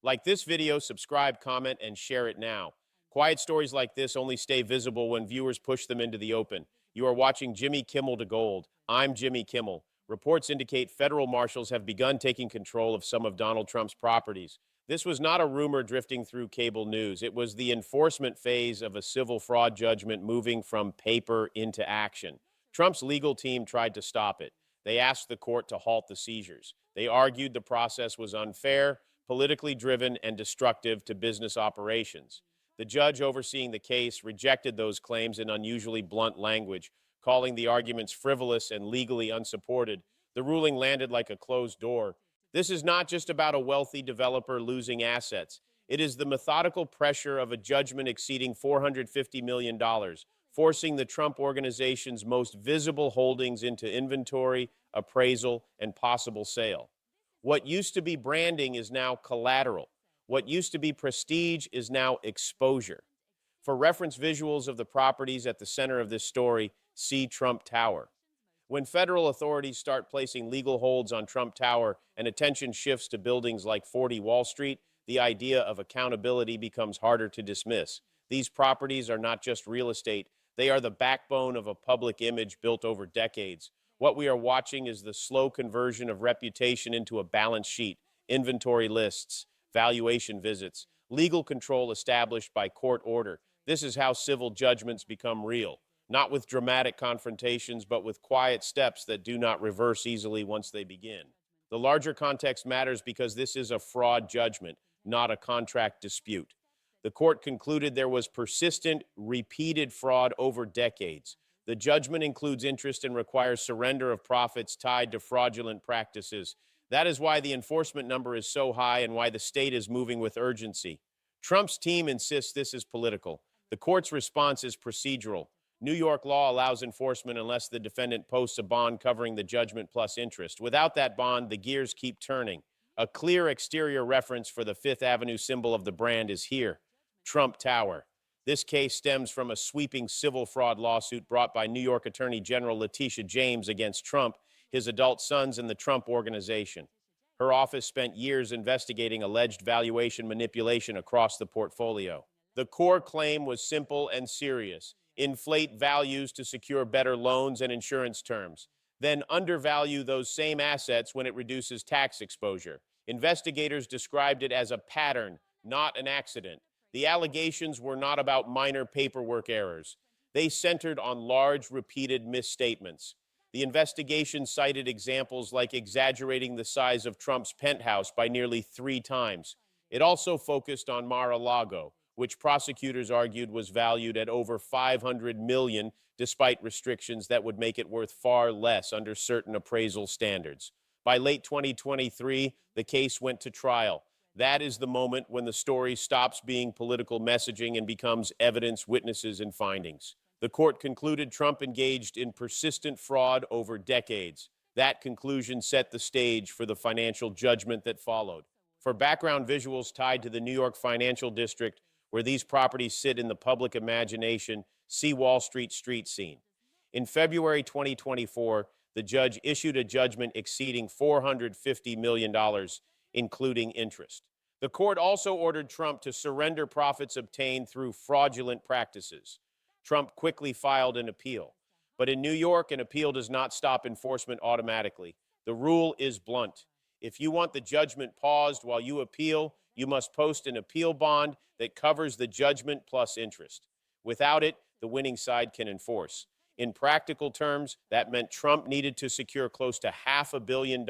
Like this video, subscribe, comment, and share it now. Quiet stories like this only stay visible when viewers push them into the open. You are watching Jimmy Kimmel to Gold. I'm Jimmy Kimmel. Reports indicate federal marshals have begun taking control of some of Donald Trump's properties. This was not a rumor drifting through cable news. It was the enforcement phase of a civil fraud judgment moving from paper into action. Trump's legal team tried to stop it. They asked the court to halt the seizures. They argued the process was unfair, politically driven, and destructive to business operations. The judge overseeing the case rejected those claims in unusually blunt language, calling the arguments frivolous and legally unsupported. The ruling landed like a closed door. This is not just about a wealthy developer losing assets. It is the methodical pressure of a judgment exceeding $450 million, forcing the Trump Organization's most visible holdings into inventory, appraisal, and possible sale. What used to be branding is now collateral. What used to be prestige is now exposure. For reference visuals of the properties at the center of this story, see Trump Tower. When federal authorities start placing legal holds on Trump Tower and attention shifts to buildings like 40 Wall Street, the idea of accountability becomes harder to dismiss. These properties are not just real estate, they are the backbone of a public image built over decades. What we are watching is the slow conversion of reputation into a balance sheet, inventory lists, valuation visits, legal control established by court order. This is how civil judgments become real, not with dramatic confrontations, but with quiet steps that do not reverse easily once they begin. The larger context matters because this is a fraud judgment, not a contract dispute. The court concluded there was persistent, repeated fraud over decades. The judgment includes interest and requires surrender of profits tied to fraudulent practices. That is why the enforcement number is so high and why the state is moving with urgency. Trump's team insists this is political. The court's response is procedural. New York law allows enforcement unless the defendant posts a bond covering the judgment plus interest. Without that bond, the gears keep turning. A clear exterior reference for the Fifth Avenue symbol of the brand is here, Trump Tower. This case stems from a sweeping civil fraud lawsuit brought by New York Attorney General Letitia James against Trump, his adult sons, and the Trump Organization. Her office spent years investigating alleged valuation manipulation across the portfolio. The core claim was simple and serious: inflate values to secure better loans and insurance terms, then undervalue those same assets when it reduces tax exposure. Investigators described it as a pattern, not an accident. The allegations were not about minor paperwork errors. They centered on large, repeated misstatements. The investigation cited examples like exaggerating the size of Trump's penthouse by nearly 3 times. It also focused on Mar-a-Lago, which prosecutors argued was valued at over $500 million, despite restrictions that would make it worth far less under certain appraisal standards. By late 2023, the case went to trial. That is the moment when the story stops being political messaging and becomes evidence, witnesses, and findings. The court concluded Trump engaged in persistent fraud over decades. That conclusion set the stage for the financial judgment that followed. For background visuals tied to the New York financial district, where these properties sit in the public imagination, see Wall Street street scene. In February 2024, the judge issued a judgment exceeding $450 million, including interest. The court also ordered Trump to surrender profits obtained through fraudulent practices. Trump quickly filed an appeal. But in New York, an appeal does not stop enforcement automatically. The rule is blunt. If you want the judgment paused while you appeal, you must post an appeal bond that covers the judgment plus interest. Without it, the winning side can enforce. In practical terms, that meant Trump needed to secure close to $500 million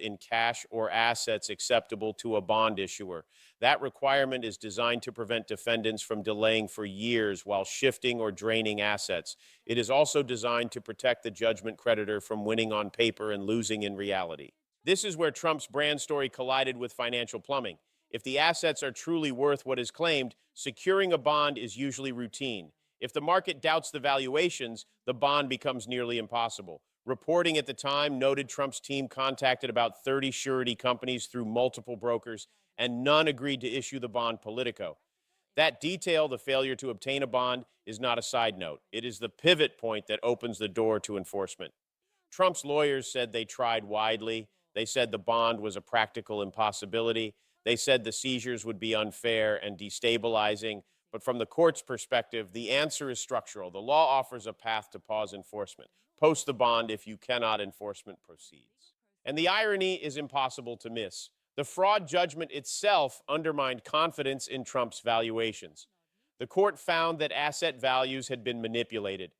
in cash or assets acceptable to a bond issuer. That requirement is designed to prevent defendants from delaying for years while shifting or draining assets. It is also designed to protect the judgment creditor from winning on paper and losing in reality. This is where Trump's brand story collided with financial plumbing. If the assets are truly worth what is claimed, securing a bond is usually routine. If the market doubts the valuations, the bond becomes nearly impossible. Reporting at the time noted Trump's team contacted about 30 surety companies through multiple brokers, and none agreed to issue the bond Politico. That detail, the failure to obtain a bond, is not a side note. It is the pivot point that opens the door to enforcement. Trump's lawyers said they tried widely. They said the bond was a practical impossibility. They said the seizures would be unfair and destabilizing, but from the court's perspective, the answer is structural. The law offers a path to pause enforcement. Post the bond if you cannot, enforcement proceeds. And the irony is impossible to miss. The fraud judgment itself undermined confidence in Trump's valuations. The court found that asset values had been manipulated.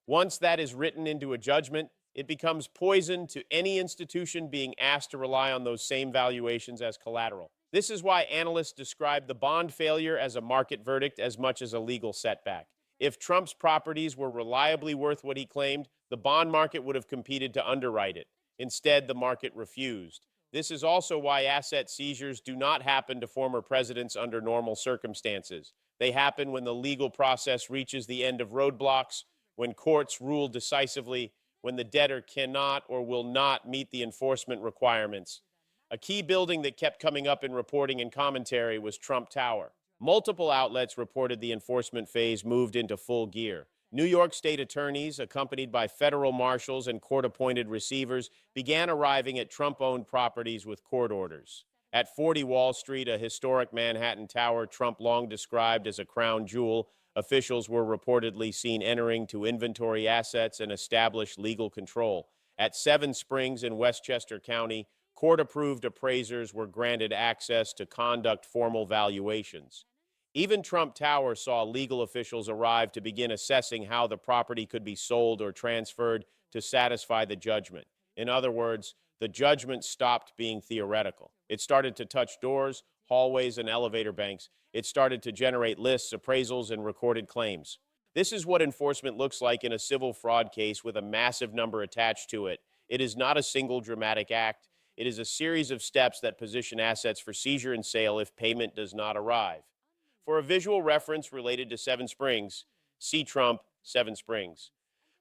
Once that is written into a judgment, it becomes poison to any institution being asked to rely on those same valuations as collateral. This is why analysts describe the bond failure as a market verdict as much as a legal setback. If Trump's properties were reliably worth what he claimed, the bond market would have competed to underwrite it. Instead, the market refused. This is also why asset seizures do not happen to former presidents under normal circumstances. They happen when the legal process reaches the end of roadblocks, when courts rule decisively, when the debtor cannot or will not meet the enforcement requirements. A key building that kept coming up in reporting and commentary was Trump Tower. Multiple outlets reported the enforcement phase moved into full gear. New York State attorneys, accompanied by federal marshals and court-appointed receivers, began arriving at Trump-owned properties with court orders. At 40 Wall Street, a historic Manhattan tower Trump long described as a crown jewel, officials were reportedly seen entering to inventory assets and establish legal control. At Seven Springs in Westchester County, court-approved appraisers were granted access to conduct formal valuations. Even Trump Tower saw legal officials arrive to begin assessing how the property could be sold or transferred to satisfy the judgment. In other words, the judgment stopped being theoretical. It started to touch doors, hallways, and elevator banks. It started to generate lists, appraisals, and recorded claims. This is what enforcement looks like in a civil fraud case with a massive number attached to it. It is not a single dramatic act. It is a series of steps that position assets for seizure and sale if payment does not arrive. For a visual reference related to Seven Springs, see Trump, Seven Springs.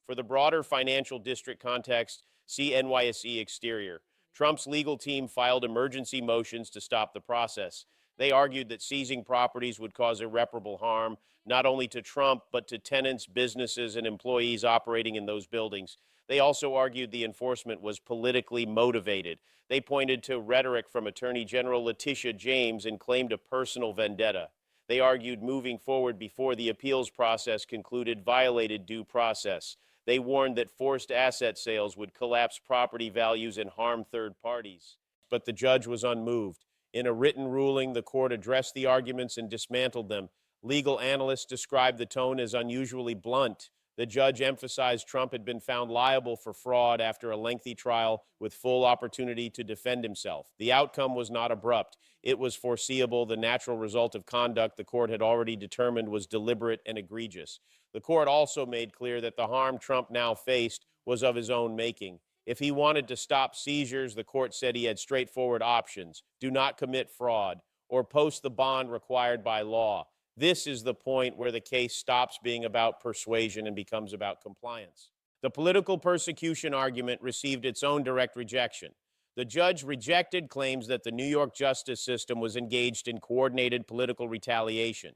For the broader financial district context, see NYSE exterior. Trump's legal team filed emergency motions to stop the process. They argued that seizing properties would cause irreparable harm, not only to Trump, but to tenants, businesses, and employees operating in those buildings. They also argued the enforcement was politically motivated. They pointed to rhetoric from Attorney General Letitia James and claimed a personal vendetta. They argued moving forward before the appeals process concluded violated due process. They warned that forced asset sales would collapse property values and harm third parties. But the judge was unmoved. In a written ruling, the court addressed the arguments and dismantled them. Legal analysts described the tone as unusually blunt. The judge emphasized Trump had been found liable for fraud after a lengthy trial with full opportunity to defend himself. The outcome was not abrupt. It was foreseeable, the natural result of conduct the court had already determined was deliberate and egregious. The court also made clear that the harm Trump now faced was of his own making. If he wanted to stop seizures, the court said he had straightforward options: do not commit fraud or post the bond required by law. This is the point where the case stops being about persuasion and becomes about compliance. The political persecution argument received its own direct rejection. The judge rejected claims that the New York justice system was engaged in coordinated political retaliation.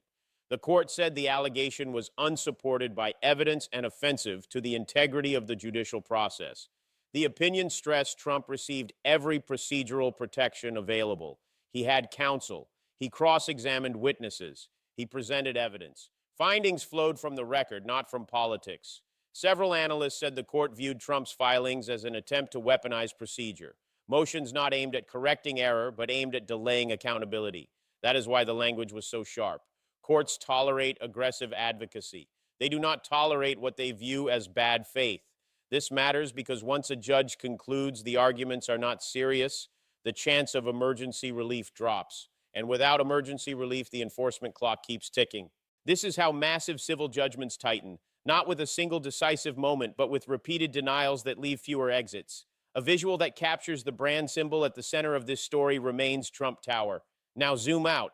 The court said the allegation was unsupported by evidence and offensive to the integrity of the judicial process. The opinion stressed Trump received every procedural protection available. He had counsel. He cross-examined witnesses. He presented evidence. Findings flowed from the record, not from politics. Several analysts said the court viewed Trump's filings as an attempt to weaponize procedure. Motions not aimed at correcting error, but aimed at delaying accountability. That is why the language was so sharp. Courts tolerate aggressive advocacy. They do not tolerate what they view as bad faith. This matters because once a judge concludes the arguments are not serious, the chance of emergency relief drops. And without emergency relief, the enforcement clock keeps ticking. This is how massive civil judgments tighten, not with a single decisive moment, but with repeated denials that leave fewer exits. A visual that captures the brand symbol at the center of this story remains Trump Tower. Now zoom out.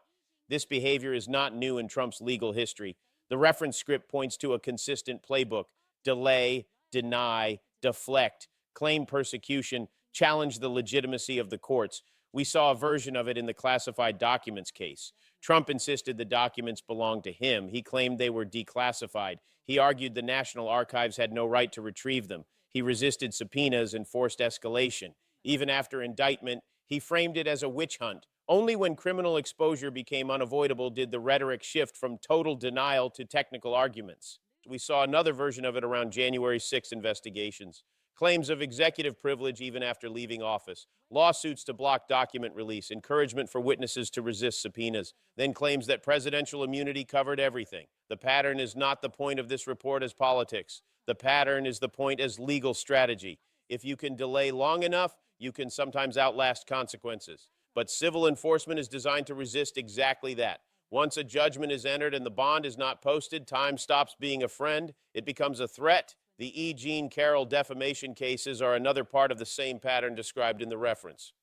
This behavior is not new in Trump's legal history. The reference script points to a consistent playbook: delay, deny, deflect, claim persecution, challenge the legitimacy of the courts. We saw a version of it in the classified documents case. Trump insisted the documents belonged to him. He claimed they were declassified. He argued the National Archives had no right to retrieve them. He resisted subpoenas and forced escalation. Even after indictment, he framed it as a witch hunt, Only when criminal exposure became unavoidable did the rhetoric shift from total denial to technical arguments. We saw another version of it around January 6 investigations. Claims of executive privilege even after leaving office, lawsuits to block document release, encouragement for witnesses to resist subpoenas, then claims that presidential immunity covered everything. The pattern is not the point of this report as politics. The pattern is the point as legal strategy. If you can delay long enough, you can sometimes outlast consequences. But civil enforcement is designed to resist exactly that. Once a judgment is entered and the bond is not posted, time stops being a friend. It becomes a threat. The E. Jean Carroll defamation cases are another part of the same pattern described in the reference.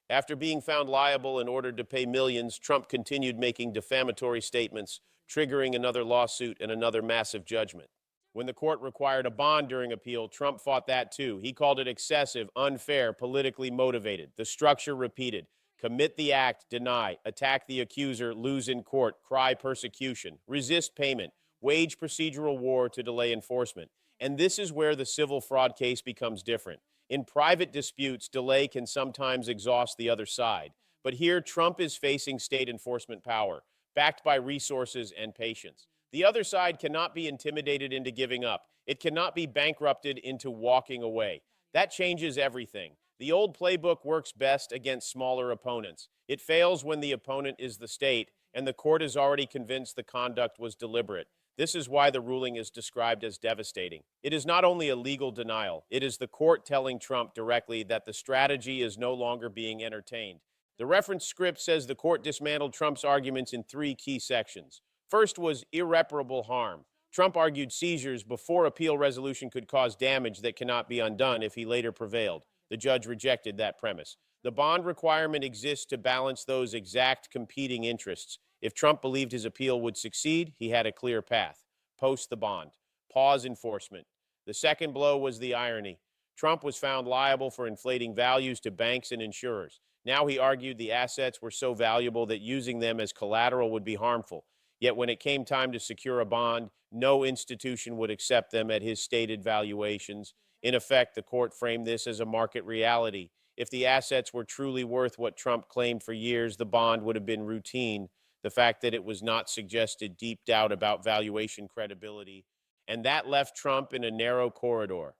After being found liable and ordered to pay millions, Trump continued making defamatory statements, triggering another lawsuit and another massive judgment. When the court required a bond during appeal, Trump fought that too. He called it excessive, unfair, politically motivated. The structure repeated: commit the act, deny, attack the accuser, lose in court, cry persecution, resist payment, wage procedural war to delay enforcement. And this is where the civil fraud case becomes different. In private disputes, delay can sometimes exhaust the other side. But here, Trump is facing state enforcement power, backed by resources and patience. The other side cannot be intimidated into giving up. It cannot be bankrupted into walking away. That changes everything. The old playbook works best against smaller opponents. It fails when the opponent is the state, and the court is already convinced the conduct was deliberate. This is why the ruling is described as devastating. It is not only a legal denial, it is the court telling Trump directly that the strategy is no longer being entertained. The reference script says the court dismantled Trump's arguments in three key sections. First was irreparable harm. Trump argued seizures before appeal resolution could cause damage that cannot be undone if he later prevailed. The judge rejected that premise. The bond requirement exists to balance those exact competing interests. If Trump believed his appeal would succeed, he had a clear path. Post the bond. Pause enforcement. The second blow was the irony. Trump was found liable for inflating values to banks and insurers. Now he argued the assets were so valuable that using them as collateral would be harmful. Yet when it came time to secure a bond, no institution would accept them at his stated valuations. In effect, the court framed this as a market reality. If the assets were truly worth what Trump claimed for years, the bond would have been routine. The fact that it was not suggested deep doubt about valuation credibility, and that left Trump in a narrow corridor.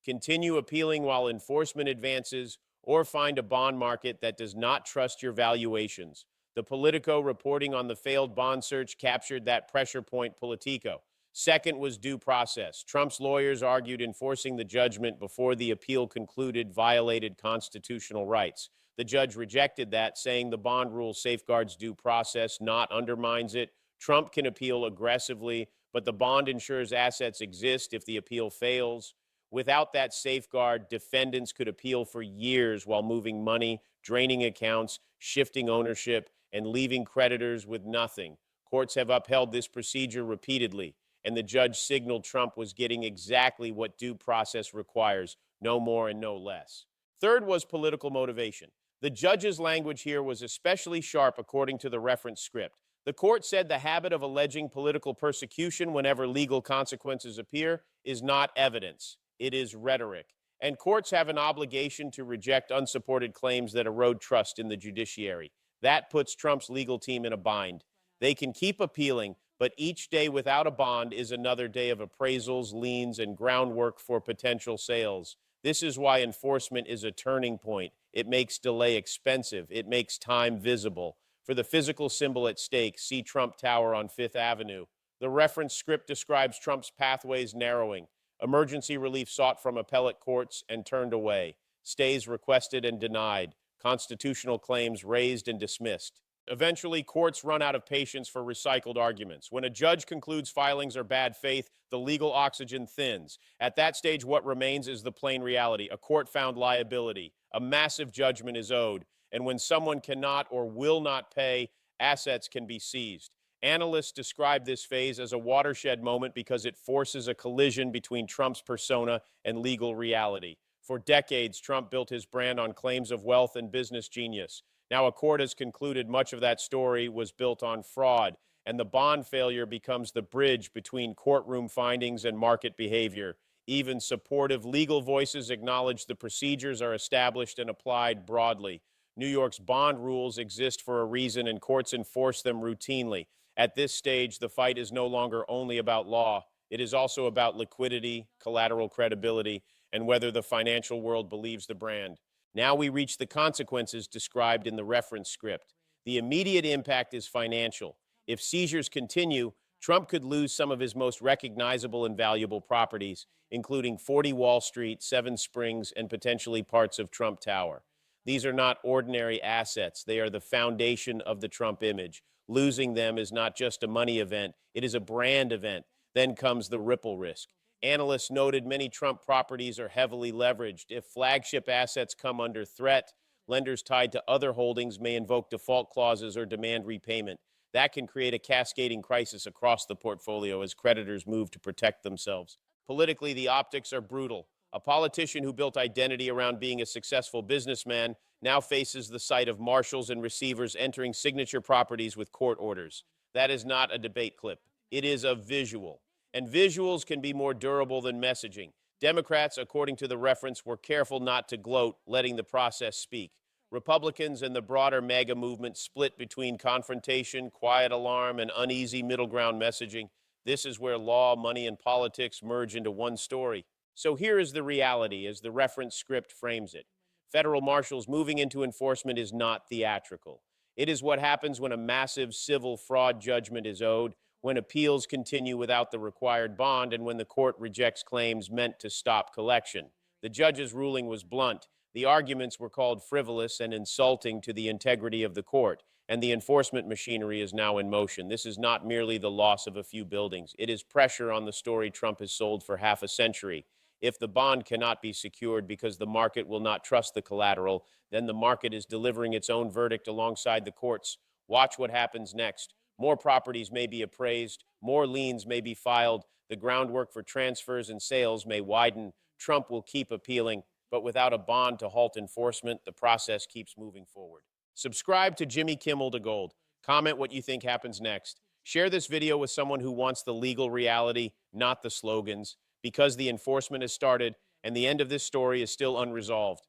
Continue appealing while enforcement advances, or find a bond market that does not trust your valuations. The Politico reporting on the failed bond search captured that pressure point Politico. Second was due process. Trump's lawyers argued enforcing the judgment before the appeal concluded violated constitutional rights. The judge rejected that, saying the bond rule safeguards due process, not undermines it. Trump can appeal aggressively, but the bond ensures assets exist if the appeal fails. Without that safeguard, defendants could appeal for years while moving money, draining accounts, shifting ownership, and leaving creditors with nothing. Courts have upheld this procedure repeatedly, and the judge signaled Trump was getting exactly what due process requires, no more and no less. Third was political motivation. The judge's language here was especially sharp according to the reference script. The court said the habit of alleging political persecution whenever legal consequences appear is not evidence. It is rhetoric. And courts have an obligation to reject unsupported claims that erode trust in the judiciary. That puts Trump's legal team in a bind. They can keep appealing, but each day without a bond is another day of appraisals, liens, and groundwork for potential sales. This is why enforcement is a turning point. It makes delay expensive. It makes time visible. For the physical symbol at stake, see Trump Tower on Fifth Avenue. The reference script describes Trump's pathways narrowing. Emergency relief sought from appellate courts and turned away. Stays requested and denied. Constitutional claims raised and dismissed. Eventually, courts run out of patience for recycled arguments. When a judge concludes filings are bad faith, the legal oxygen thins. At that stage, what remains is the plain reality. A court found liability. A massive judgment is owed. And when someone cannot or will not pay, assets can be seized. Analysts describe this phase as a watershed moment because it forces a collision between Trump's persona and legal reality. For decades, Trump built his brand on claims of wealth and business genius. Now, a court has concluded much of that story was built on fraud, and the bond failure becomes the bridge between courtroom findings and market behavior. Even supportive legal voices acknowledge the procedures are established and applied broadly. New York's bond rules exist for a reason, and courts enforce them routinely. At this stage, the fight is no longer only about law, it is also about liquidity, collateral credibility, and whether the financial world believes the brand. Now we reach the consequences described in the reference script. The immediate impact is financial. If seizures continue, Trump could lose some of his most recognizable and valuable properties, including 40 Wall Street, 7 Springs, and potentially parts of Trump Tower. These are not ordinary assets. They are the foundation of the Trump image. Losing them is not just a money event, it is a brand event. Then comes the ripple risk. Analysts noted many Trump properties are heavily leveraged. If flagship assets come under threat, lenders tied to other holdings may invoke default clauses or demand repayment. That can create a cascading crisis across the portfolio as creditors move to protect themselves. Politically, the optics are brutal. A politician who built identity around being a successful businessman now faces the sight of marshals and receivers entering signature properties with court orders. That is not a debate clip. It is a visual. And visuals can be more durable than messaging. Democrats, according to the reference, were careful not to gloat, letting the process speak. Republicans and the broader MAGA movement split between confrontation, quiet alarm, and uneasy middle ground messaging. This is where law, money, and politics merge into one story. So here is the reality as the reference script frames it. Federal marshals moving into enforcement is not theatrical. It is what happens when a massive civil fraud judgment is owed, when appeals continue without the required bond, and when the court rejects claims meant to stop collection. The judge's ruling was blunt. The arguments were called frivolous and insulting to the integrity of the court, and the enforcement machinery is now in motion. This is not merely the loss of a few buildings. It is pressure on the story Trump has sold for half a century. If the bond cannot be secured because the market will not trust the collateral, then the market is delivering its own verdict alongside the courts. Watch what happens next. More properties may be appraised, more liens may be filed, the groundwork for transfers and sales may widen. Trump will keep appealing, but without a bond to halt enforcement, the process keeps moving forward. Subscribe to Jimmy Kimmel to Gold. Comment what you think happens next. Share this video with someone who wants the legal reality, not the slogans, because the enforcement has started and the end of this story is still unresolved.